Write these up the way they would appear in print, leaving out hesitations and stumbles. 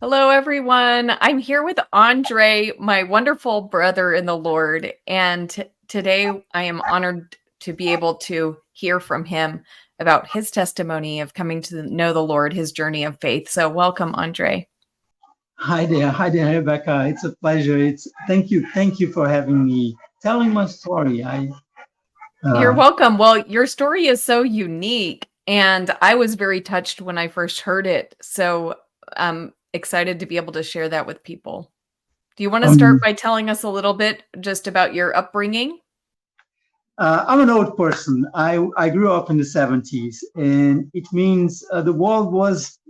Hello, everyone. I'm here with André, my wonderful brother in the Lord. And today I am honored to be able to hear from him about his testimony of coming to know the Lord, his journey of faith. So, welcome, André. Hi there, Rebecca. It's a pleasure. Thank you for having me, telling my story. You're Uh, welcome. Well, your story is so unique, and I was very touched when I first heard it. So, I'm excited to be able to share that with people. Do you want to start um, by telling us a little bit just about your upbringing? I'm an old person. I grew up in the 70's, and it means the world was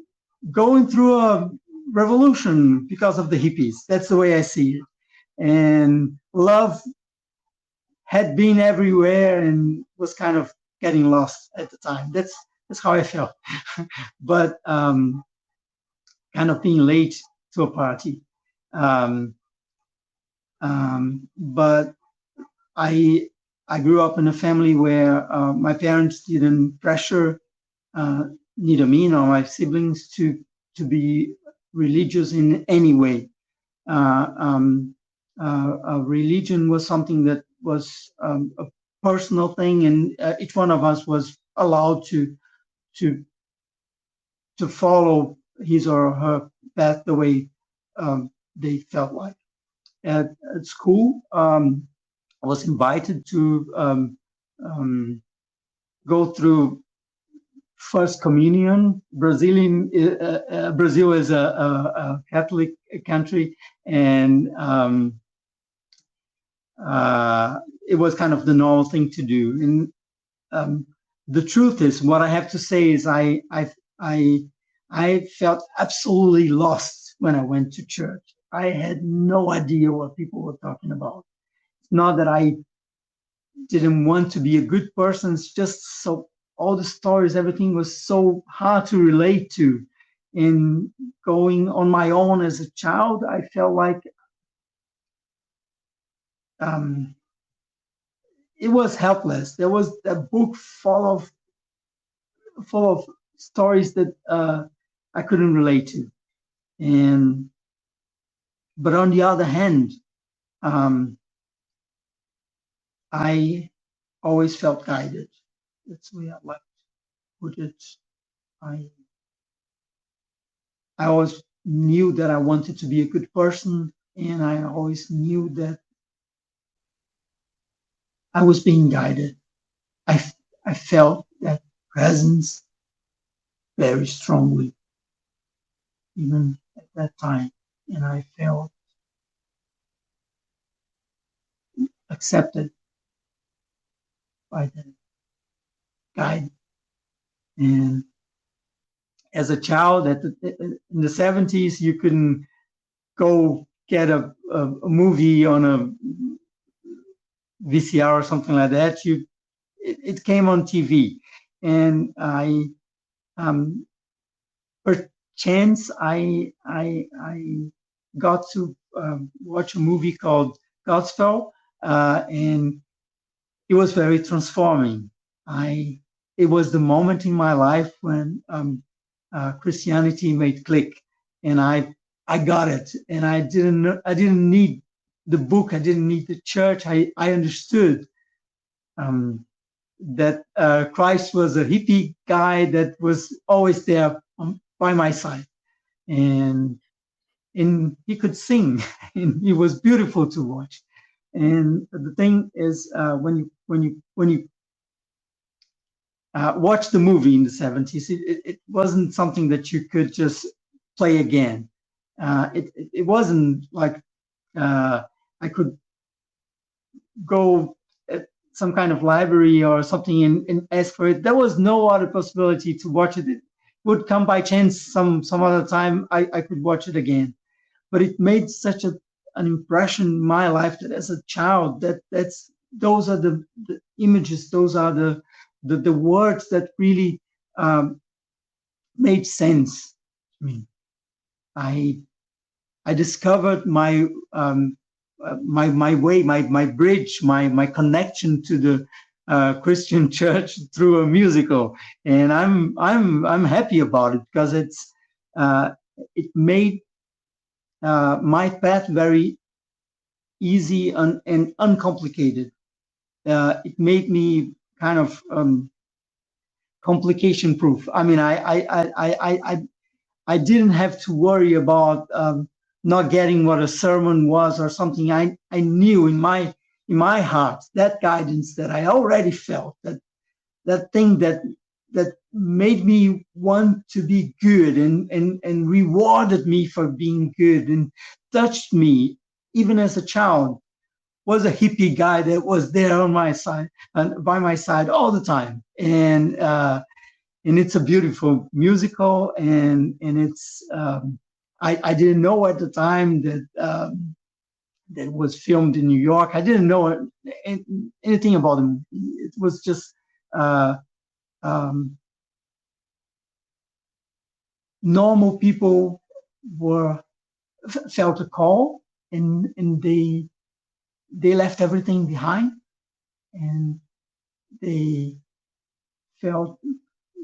going through a revolution because of the hippies. That's the way I see it. And love had been everywhere and was kind of getting lost at the time. That's how I felt. But kind of being late to a party. Um, but I I grew up in a family where my parents didn't pressure uh, neither me nor my siblings to be religious in any way. Religion was something that was a personal thing, and each one of us was allowed to to follow his or her path the way they felt like. At school, I was invited to um, go through First Communion. Brazil is a Catholic country, and it was kind of the normal thing to do. And the truth is, what I have to say is, I I felt absolutely lost when I went to church. I had no idea what people were talking about. It's not that I didn't want to be a good person. It's just so all the stories, everything was so hard to relate to. And going on my own as a child, I felt like um, it was helpless. There was a book full of stories that I couldn't relate to. And but on the other hand, um, I always felt guided. That's the way I like to put it. I I always knew that I wanted to be a good person, and I always knew that I was being guided. I felt that presence very strongly, even at that time, and I felt accepted by the guide. And as a child, in the 70's, you couldn't go get a movie on a VCR or something like that. It came on TV, and I um, per chance I got to watch a movie called Godspell, and it was very transforming. I It was the moment in my life when Christianity made click, and I got it, and I didn't need the book, I didn't need the church. I understood um, that Christ was a hippie guy that was always there by my side, and he could sing, and he was beautiful to watch. And the thing is, when you watch the movie in the 70's, it wasn't something that you could just play again. It wasn't like I could go at some kind of library or something and ask for it. There was no other possibility to watch it. It would come by chance some other time. I could watch it again. But it made such an impression in my life that as a child, those are the images, those are the words that really made sense to me. I I discovered my way, my bridge, my connection to the Christian church through a musical, and I'm happy about it because uh, it made my path very easy and uncomplicated. It made me kind of complication proof. I mean, I didn't have to worry about not getting what a sermon was or something. I knew in my heart that guidance that I already felt, that thing that made me want to be good and rewarded me for being good and touched me even as a child, was a hippie guy that was there on my side and by my side all the time. And it's a beautiful musical, and it's I didn't know at the time that that was filmed in New York. I didn't know anything about them. It was just uh, um, normal people were felt a call, and they left everything behind, and they felt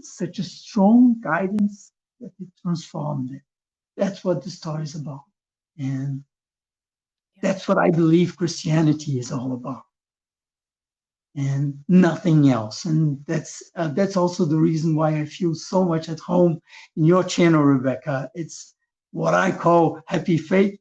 such a strong guidance that it transformed it. That's what the story is about. And that's what I believe Christianity is all about, and nothing else. And that's also the reason why I feel so much at home in your channel, Rebecca. It's what I call happy faith.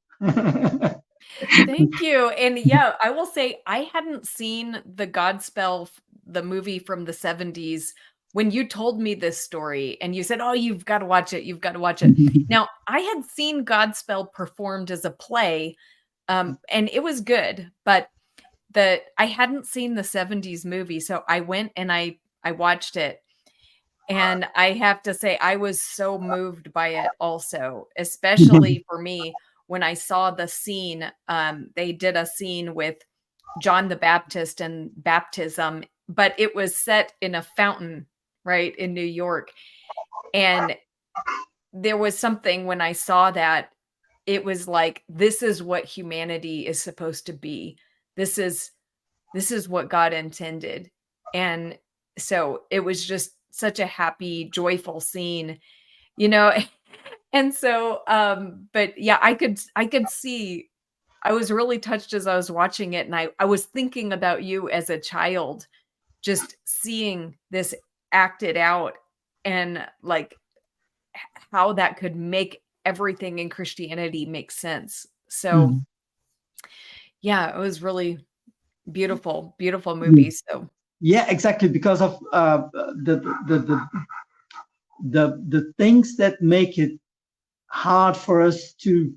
Thank you. And yeah, I will say I hadn't seen the Godspell, the movie from the 70's, when you told me this story and you said, "Oh, you've got to watch it. You've got to watch it." Now, I had seen Godspell performed as a play, and it was good, but I hadn't seen the 70's movie, so I went and I watched it. And I have to say, I was so moved by it also, especially for me when I saw the scene. They did a scene with John the Baptist and baptism, but it was set in a fountain, right, in New York. And there was something when I saw that, it was like, this is what humanity is supposed to be. This is what God intended. And so it was just such a happy, joyful scene, you know. And so but yeah, I could see, I was really touched as I was watching it, and I was thinking about you as a child, just seeing this acted out, and like how that could make everything in Christianity make sense. So Mhm. yeah, it was really beautiful, beautiful movie. So Yeah, exactly. Because of the, the the the things that make it hard for us to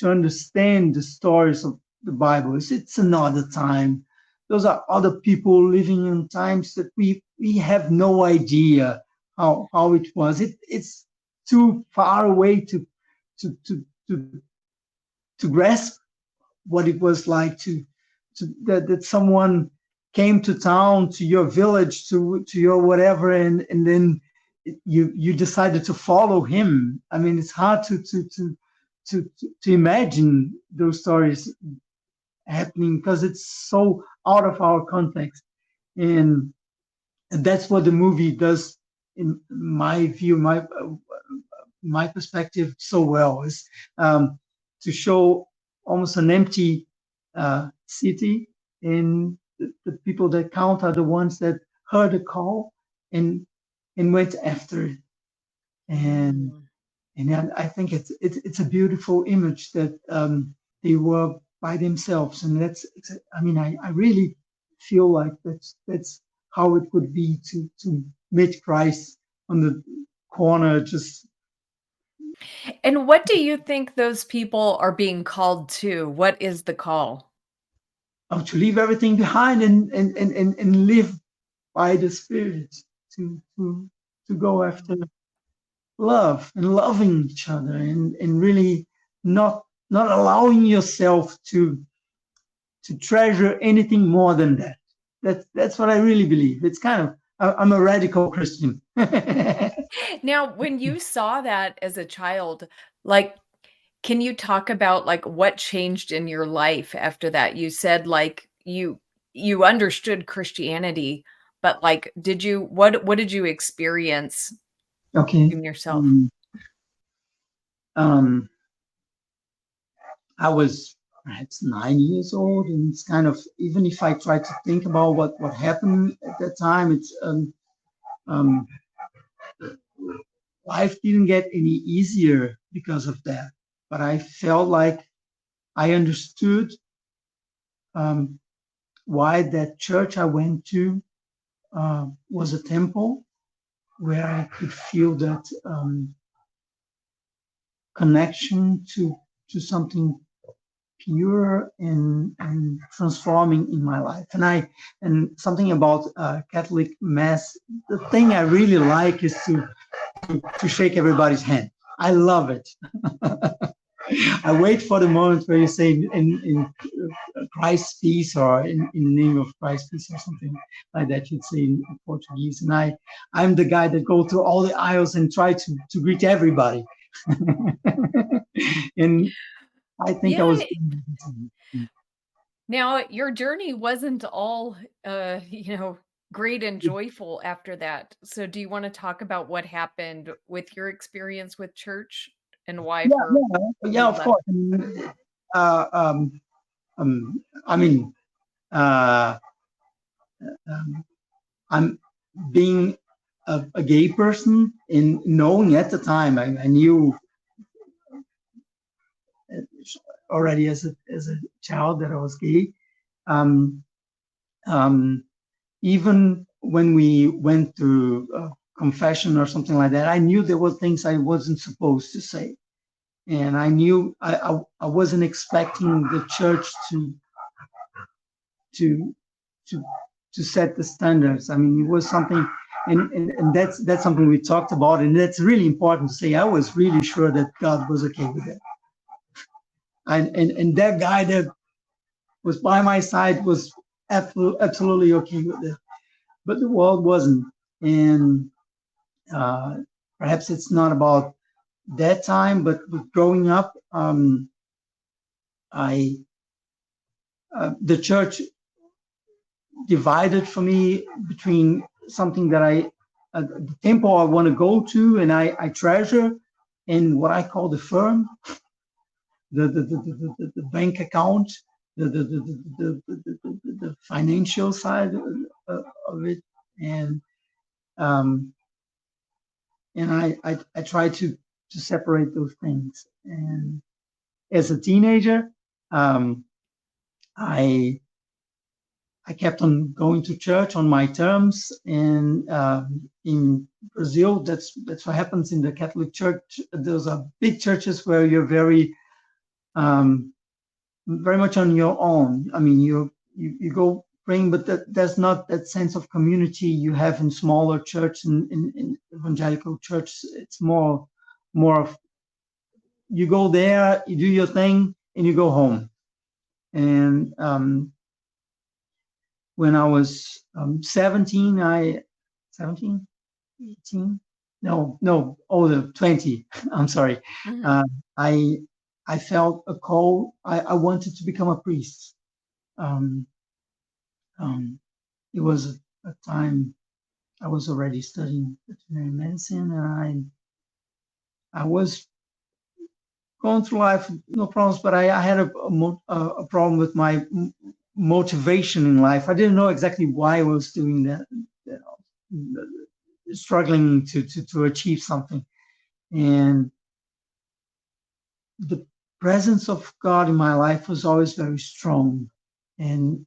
understand the stories of the Bible. It's another time. Those are other people living in times that we have no idea how it was. It's too far away to to to to grasp what it was like to that someone came to town, to your village, to your whatever, and then you decided to follow him. I mean, it's hard to imagine those stories happening because it's so out of our context. And that's what the movie does, in my view, my perspective, so well, is to show almost an empty city, and the people that count are the ones that heard a call and went after it. And mm. I think it's a beautiful image that they were by themselves, and I mean, I really feel like that's how it would be to meet Christ on the corner, just And what do you think those people are being called to? What is the call? to leave everything behind and live by the Spirit, to go after love and loving each other, and really not allowing yourself to treasure anything more than that. That's what I really believe. It's kind of, I'm a radical Christian. Now, when you saw that as a child, like, can you talk about like what changed in your life after that? You said like you understood Christianity, but like did you what did you experience Okay. in yourself? Um, um, I was perhaps 9 years old, and it's kind of, even if I try to think about what happened at that time, it's um, life didn't get any easier because of that. But I felt like I understood um, why that church I went to was a temple where I could feel that connection to something pure and transforming in my life. And something about Catholic Mass, the thing I really like is to shake everybody's hand. I love it. I wait for the moment where you say in Christ's peace, or in the name of Christ's peace, or something like that, you'd say in Portuguese. And I'm the guy that go through all the aisles and try to greet everybody. And I think I Yeah. was. Now, your journey wasn't all, great and joyful after that. So do you wanna talk about what happened with your experience with church and why Yeah, for yeah, yeah, you of left? course. I mean, uh, um, I'm being a gay person, in knowing at the time, I knew already as a child that I was gay. Um, um, Even when we went to confession or something like that, I knew there were things I wasn't supposed to say, and I knew I wasn't expecting the church to to to set the standards. I mean, it was something, and that's something we talked about, and that's really important to say. I was really sure that God was okay with it, and that guy that was by my side was absolutely okay with it, but the world wasn't. And uh, perhaps it's not about that time, but with growing up, I the church divided for me between something that the temple I want to go to and I treasure, and what I call the firm, the bank account, the financial side of it, and um, I try to separate those things. And as a teenager, um, I I kept on going to church on my terms, and in Brazil, that's what happens in the Catholic Church. Those are big churches where you're um, very much on your own. I mean, you go praying, but there's not that sense of community you have in smaller church, in evangelical church. It's more of, you go there, you do your thing, and you go home. And when I was 17, 17, 18, no, older, 20. I'm sorry. Mhm. Uh, I I felt a call. I wanted to become a priest. Um, um, it was a time I was already studying veterinary medicine, and I was going through life, no problems, but I had a problem with my motivation in life. I didn't know exactly why I was doing that, you know, struggling to achieve something. And the presence of God in my life was always very strong. And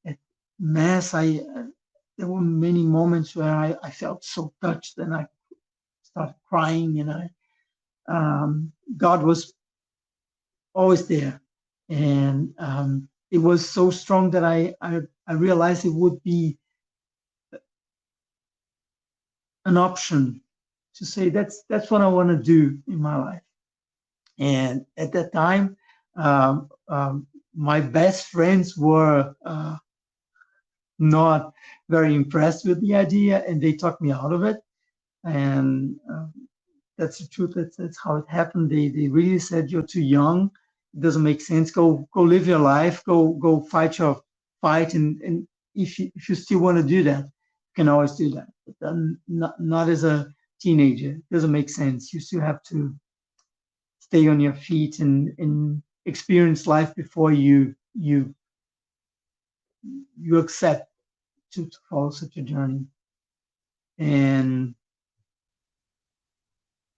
at Mass, there were many moments where I felt so touched, and I started crying, and God was always there. And it was so strong that I realized it would be an option to say that's what I want to do in my life. And at that time, my best friends were not very impressed with the idea, and they talked me out of it. And that's the truth. That's how it happened. They really said, "You're too young. It doesn't make sense. Go live your life. Go fight your fight. And if you still want to do that, you can always do that. But then not as a teenager. It doesn't make sense. You still have to stay on your feet and experience life before you accept to follow such a journey. And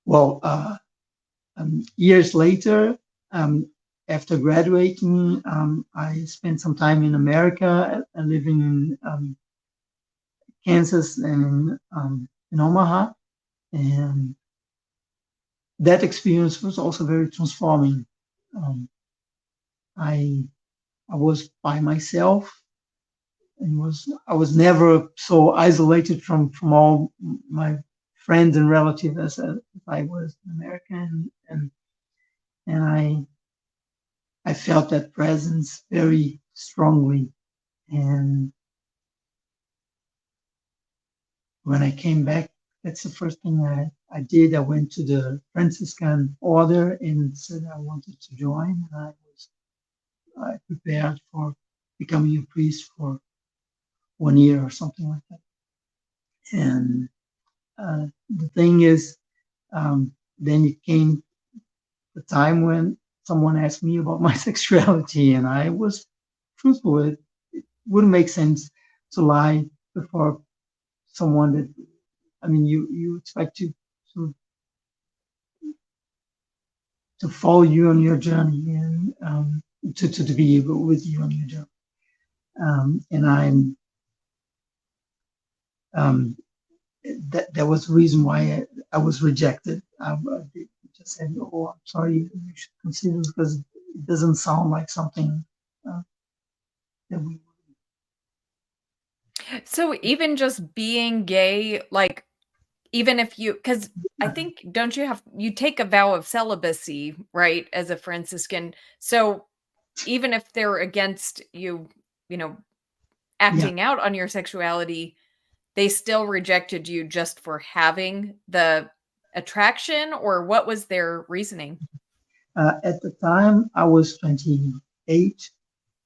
well, years later, after graduating, I spent some time in America, living in Kansas and in Omaha, and that experience was also very transforming. Um, I I was by myself and I was never so isolated from all my friends and relatives as I was in America, and I felt that presence very strongly. And when I came back, that's the first thing I did. I went to the Franciscan order and said I wanted to join. And I prepared for becoming a priest for 1 year or something like that. And the thing is, then it came the time when someone asked me about my sexuality, and I was truthful. It wouldn't make sense to lie before someone that, I mean, you expect to to follow you on your journey and to be able with you on your journey. And I'm that was the reason why I was rejected. They just said, "Oh, I'm sorry, you should consider it because it doesn't sound like something that we." So even just being gay, like, even if you, because I think, don't you take a vow of celibacy, right, as a Franciscan? So even if they're against you, you know, Yeah. acting out on your sexuality, they still rejected you just for having the attraction, or what was their reasoning? At the time, I was 28,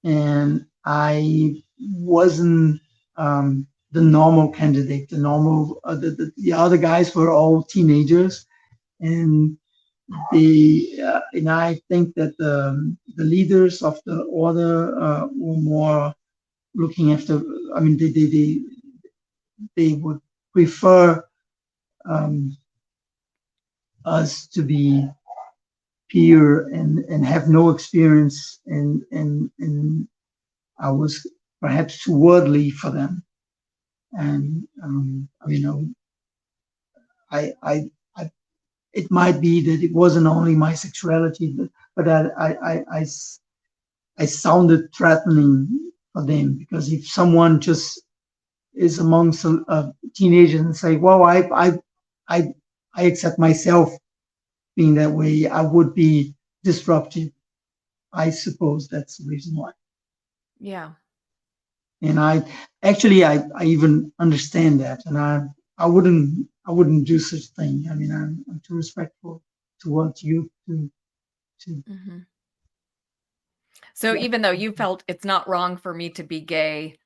and I wasn't the normal candidate. The normal, the other guys were all teenagers, and and I think that the leaders of the order were more looking after. I mean, they would prefer um, us to be pure and have no experience, and I was perhaps too worldly for them. And I mean, I it might be that it wasn't only my sexuality, but I sounded threatening for them, because if someone just is amongst teenagers and say, "Well, I I accept myself being that way," I would be disruptive. I suppose that's the reason why. Yeah. And I even understand that, and I wouldn't do such thing. I mean, I'm too respectful towards you to Mhm. So even though you felt it's not wrong for me to be gay,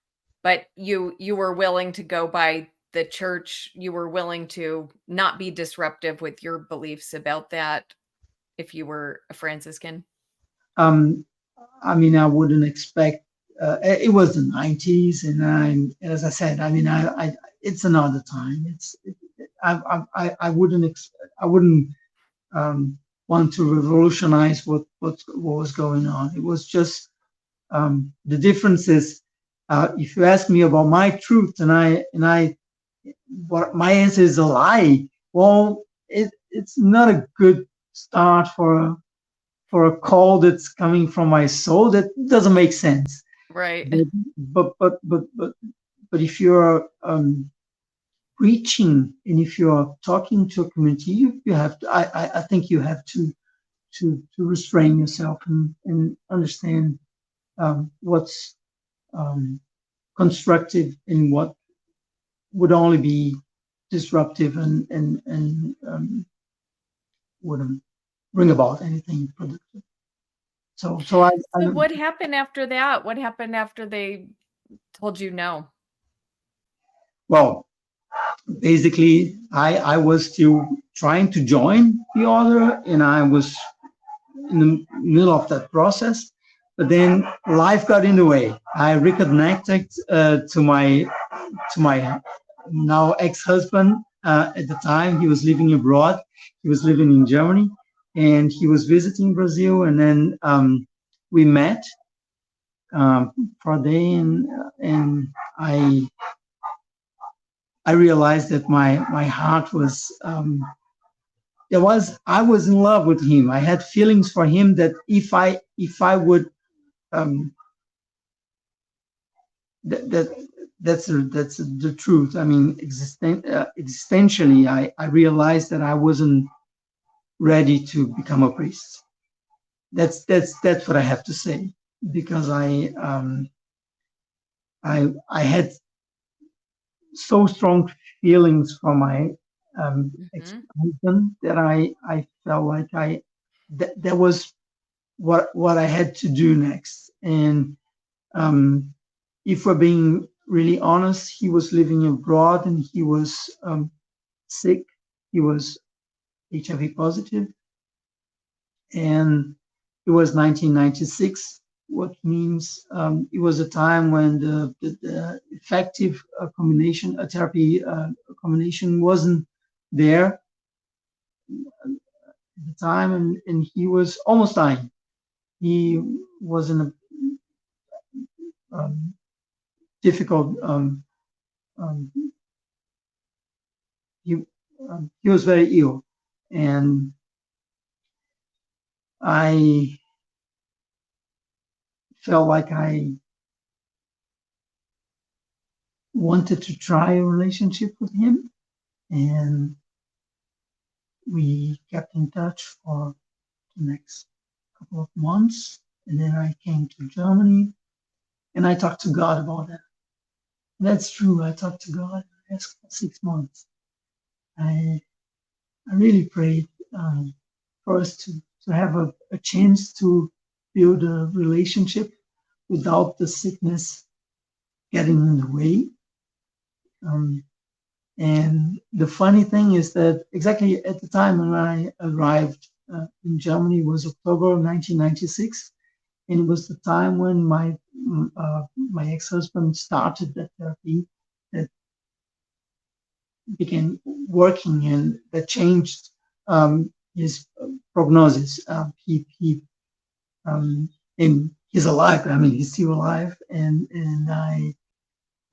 but you were willing to go by the church, you were willing to not be disruptive with your beliefs about that if you were a Franciscan? um I mean, I wouldn't expect. It was the 90s, and as I said, I mean, it's another time. I wouldn't I wouldn't want to revolutionize what was going on. It was just the difference is, if you ask me about my truth, and I what my answer is a lie. Well, it's not a good start for a call that's coming from my soul. That doesn't make sense. Right. But but if you're preaching, and if you're talking to a community, you have to. I think you have to restrain yourself and understand what's um, constructive and what would only be disruptive and wouldn't bring about anything productive. So I So what happened after that? What happened after they told you no? well, basically I was still trying to join the order, and I was in the middle of that process, but then life got in the way. I reconnected to my now ex-husband. At the time, he was living abroad. He was living in Germany, and he was visiting Brazil. And then we met for a day, and I I realized that my heart was I was in love with him. I had feelings for him that if I would um, that that's the truth. I mean, existentially, I realized that I wasn't ready to become a priest. That's what I have to say, because I had so strong feelings for my Mhm. ex-husband that I felt like that was what I had to do next. And um, if we're being really honest, he was living abroad and he was sick. He was HIV positive, and it was 1996, what means it was a time when the effective combination therapy combination wasn't there at the time, and he was almost dying. He was in a um, difficult. Um, he was very ill, and I felt like I wanted to try a relationship with him, and we kept in touch for the next couple of months. And then I came to Germany and I talked to God about that. That's true. I talked to God for 6 months. I, I really prayed for us to have a chance to build a relationship without the sickness getting in the way. Um, and the funny thing is that exactly at the time when I arrived in Germany was October 1996. And it was the time when my ex-husband started that therapy that began working and that changed his prognosis. Um, and he's alive. I mean, he's still alive, and I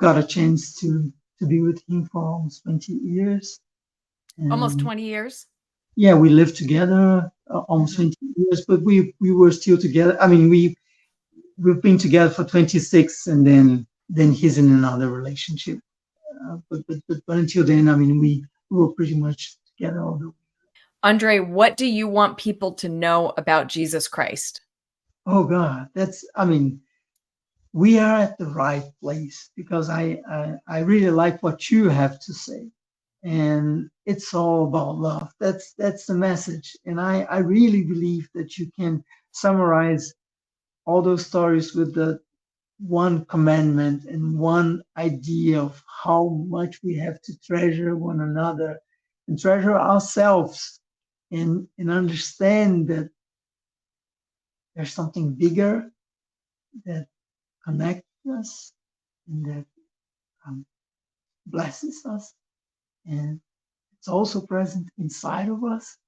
got a chance to be with him for almost 20 years. Almost And 20 years? yeah, we lived together almost Mhm. 20 years, but we were still together. I mean, we've been together for 26, and then he's in another relationship. But until then, I mean, we were pretty much together all the way. Andre, what do you want people to know about Jesus Christ? Oh God, I mean, we are at the right place, because I really like what you have to say, and it's all about love. That's the message, and I really believe that you can summarize all those stories with the one commandment and one idea of how much we have to treasure one another and treasure ourselves, and understand that there's something bigger that connects us and that um, blesses us, and it's also present inside of us.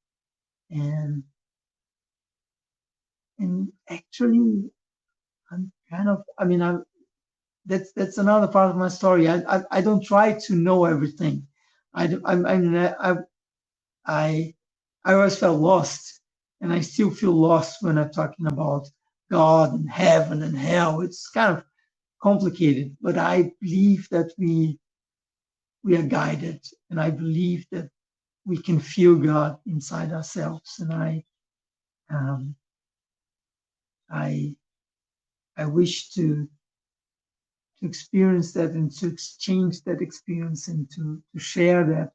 And and actually, I'm kind of, I mean, that's another part of my story. I don't try to know everything. I I always felt lost, and I still feel lost when I'm talking about God and heaven and hell. It's kind of complicated, but I believe that we are guided, and I believe that we can feel God inside ourselves. And um, I I wish to experience that and to exchange that experience and to share that.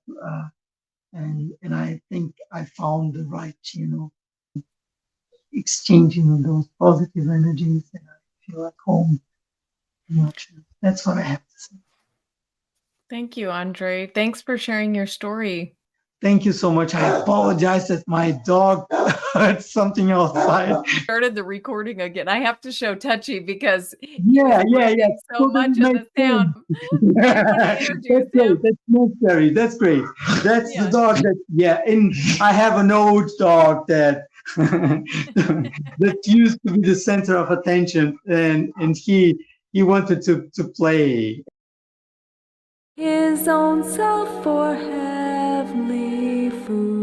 And I think I found the right channel, exchanging those positive energies, and I feel like home. Much. That's what I have to say. Thank you, Andre. Thanks for sharing your story. Thank you so much. I apologize that my dog heard something outside. Started the recording again. I have to show Touchy because he Yeah, was yeah, yeah. breathing so Totally much of makes the sound. sense. I want to That's introduce great. him. That's necessary. That's great. That's the Yeah. dog that, yeah. And I have an old dog that that used to be the center of attention, and he wanted to play. His own self for heavenly food.